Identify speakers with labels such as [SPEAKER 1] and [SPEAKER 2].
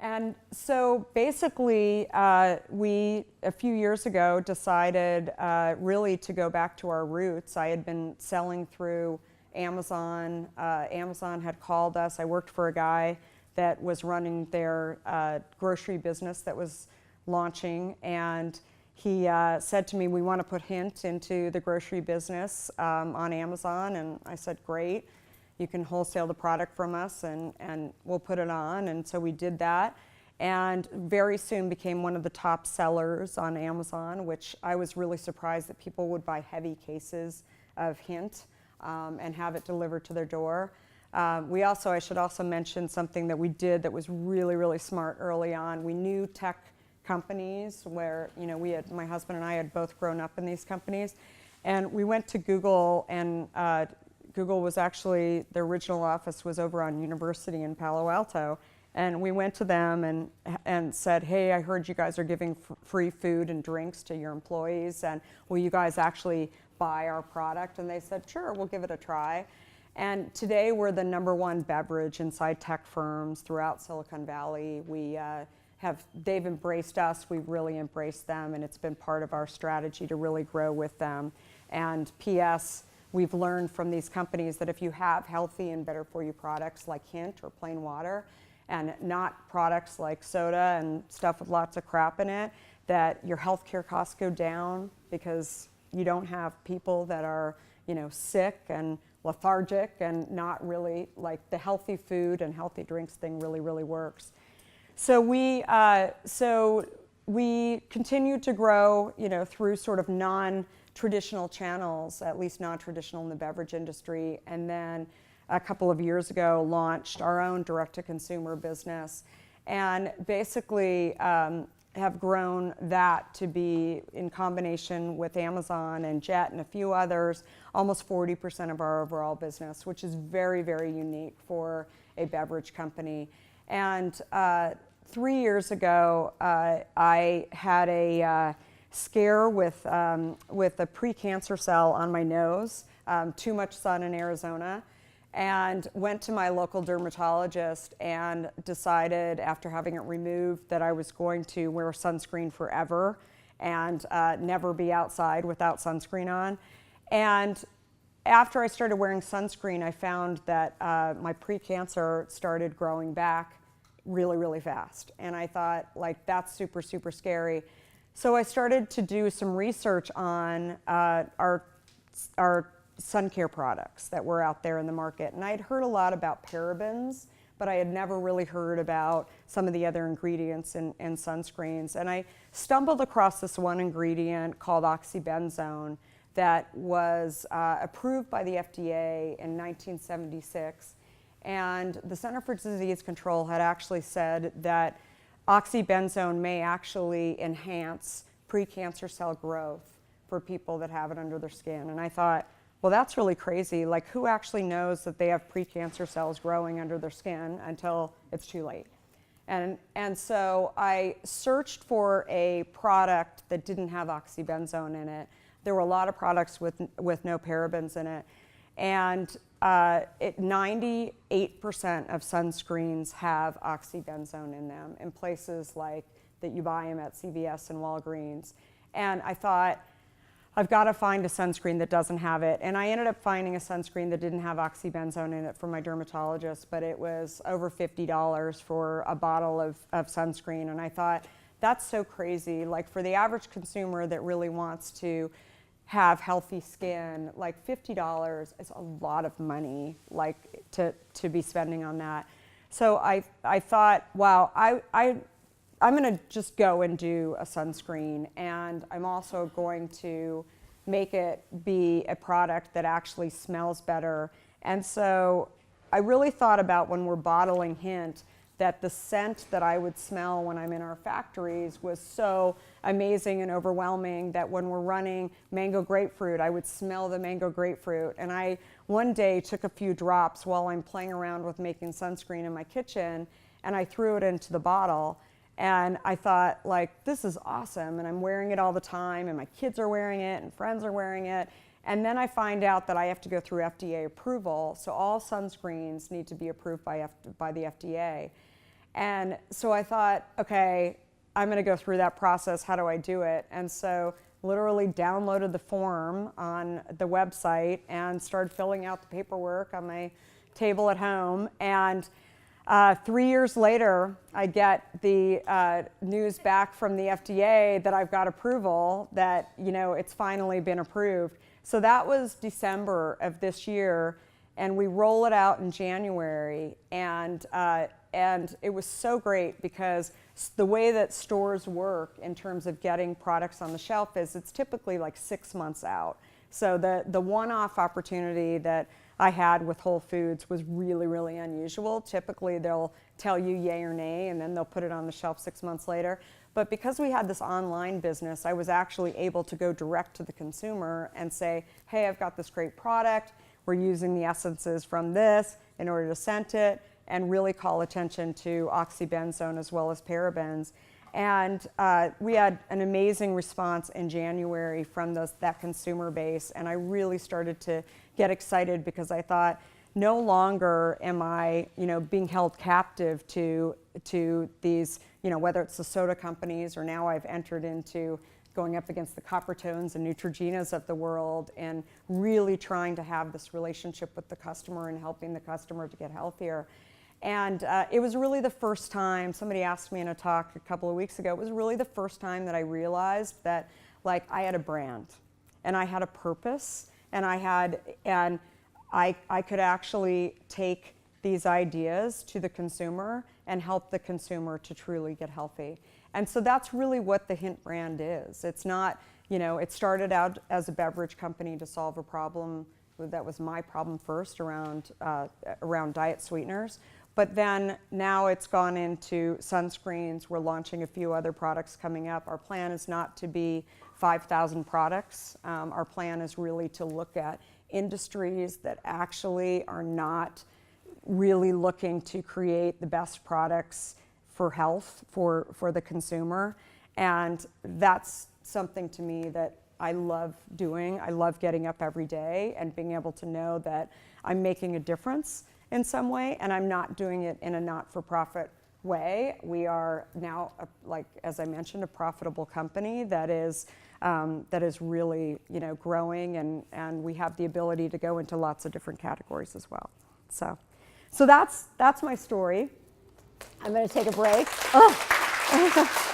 [SPEAKER 1] And so basically, we, a few years ago, decided really to go back to our roots. I had been selling through Amazon. Amazon had called us. I worked for a guy that was running their grocery business that was launching, and he said to me, we want to put Hint into the grocery business on Amazon, and I said, great. You can wholesale the product from us and we'll put it on. And so we did that, and very soon became one of the top sellers on Amazon, which I was really surprised that people would buy heavy cases of Hint and have it delivered to their door. I should also mention something that we did that was really, really smart early on. We knew tech companies where, my husband and I had both grown up in these companies, and we went to Google, and Google was actually, their original office was over on University in Palo Alto, and we went to them and said, hey, I heard you guys are giving free food and drinks to your employees, and will you guys actually buy our product? And they said, sure, we'll give it a try. And today we're the #1 beverage inside tech firms throughout Silicon Valley. They've embraced us, we've really embraced them, and it's been part of our strategy to really grow with them. And P.S., we've learned from these companies that if you have healthy and better for you products like Hint or plain water, and not products like soda and stuff with lots of crap in it, that your healthcare costs go down because you don't have people that are, sick and lethargic and not really, like, the healthy food and healthy drinks thing really, really works. So we continue to grow, through sort of non-traditional channels, at least non-traditional in the beverage industry, and then a couple of years ago launched our own direct-to-consumer business, and basically have grown that to be, in combination with Amazon and Jet and a few others, almost 40% of our overall business, which is very, very unique for a beverage company. And 3 years ago, I had a scare with a pre-cancer cell on my nose, too much sun in Arizona, and went to my local dermatologist and decided, after having it removed, that I was going to wear sunscreen forever and never be outside without sunscreen on. And after I started wearing sunscreen, I found that my pre-cancer started growing back really, really fast. And I thought, like, that's super, super scary. So I started to do some research on our sun care products that were out there in the market. And I'd heard a lot about parabens, but I had never really heard about some of the other ingredients in sunscreens. And I stumbled across this one ingredient called oxybenzone that was approved by the FDA in 1976. And the Center for Disease Control had actually said that oxybenzone may actually enhance pre-cancer cell growth for people that have it under their skin. And I thought, well, that's really crazy. Like, who actually knows that they have pre-cancer cells growing under their skin until it's too late? And so I searched for a product that didn't have oxybenzone in it. There were a lot of products with no parabens in it. And 98% of sunscreens have oxybenzone in them in places like that you buy them at CVS and Walgreens. And I thought, I've got to find a sunscreen that doesn't have it. And I ended up finding a sunscreen that didn't have oxybenzone in it from my dermatologist, but it was over $50 for a bottle of sunscreen. And I thought, that's so crazy. Like, for the average consumer that really wants to have healthy skin, like $50 is a lot of money, like, to be spending on that. So I thought, wow, I'm going to just go and do a sunscreen, and I'm also going to make it be a product that actually smells better. And so I really thought about, when we're bottling Hint, that the scent that I would smell when I'm in our factories was so amazing and overwhelming that when we're running mango grapefruit, I would smell the mango grapefruit. And I one day took a few drops while I'm playing around with making sunscreen in my kitchen, and I threw it into the bottle. And I thought, like, this is awesome, and I'm wearing it all the time, and my kids are wearing it, and friends are wearing it. And then I find out that I have to go through FDA approval, so all sunscreens need to be approved by the FDA. And so I thought, okay, I'm going to go through that process. How do I do it? And so literally downloaded the form on the website and started filling out the paperwork on my table at home. And 3 years later, I get the news back from the FDA that I've got approval, that, you know, it's finally been approved. So that was December of this year, and we roll it out in January. And it was so great because the way that stores work in terms of getting products on the shelf is it's typically like 6 months out. So the one-off opportunity that I had with Whole Foods was really, really unusual. Typically they'll tell you yay or nay, and then they'll put it on the shelf 6 months later. But because we had this online business, I was actually able to go direct to the consumer and say, hey, I've got this great product. We're using the essences from this in order to scent it, and really call attention to oxybenzone as well as parabens. And we had an amazing response in January from that consumer base, and I really started to get excited because I thought, no longer am I, you know, being held captive to these, you know, whether it's the soda companies, or now I've entered into going up against the Coppertones and Neutrogenas of the world, and really trying to have this relationship with the customer and helping the customer to get healthier. And it was really the first time, somebody asked me in a talk a couple of weeks ago, it was really the first time that I realized that, like, I had a brand and I had a purpose, and I could actually take these ideas to the consumer and help the consumer to truly get healthy. And so that's really what the Hint brand is. It's not, you know, it started out as a beverage company to solve a problem that was my problem first around diet sweeteners. But then now it's gone into sunscreens. We're launching a few other products coming up. Our plan is not to be 5,000 products. Our plan is really to look at industries that actually are not really looking to create the best products for health for the consumer. And that's something to me that I love doing. I love getting up every day and being able to know that I'm making a difference in some way, and I'm not doing it in a not-for-profit way. We are now, like, as I mentioned, a profitable company that is really, you know, growing, and we have the ability to go into lots of different categories as well. So that's my story. I'm going to take a break. Oh.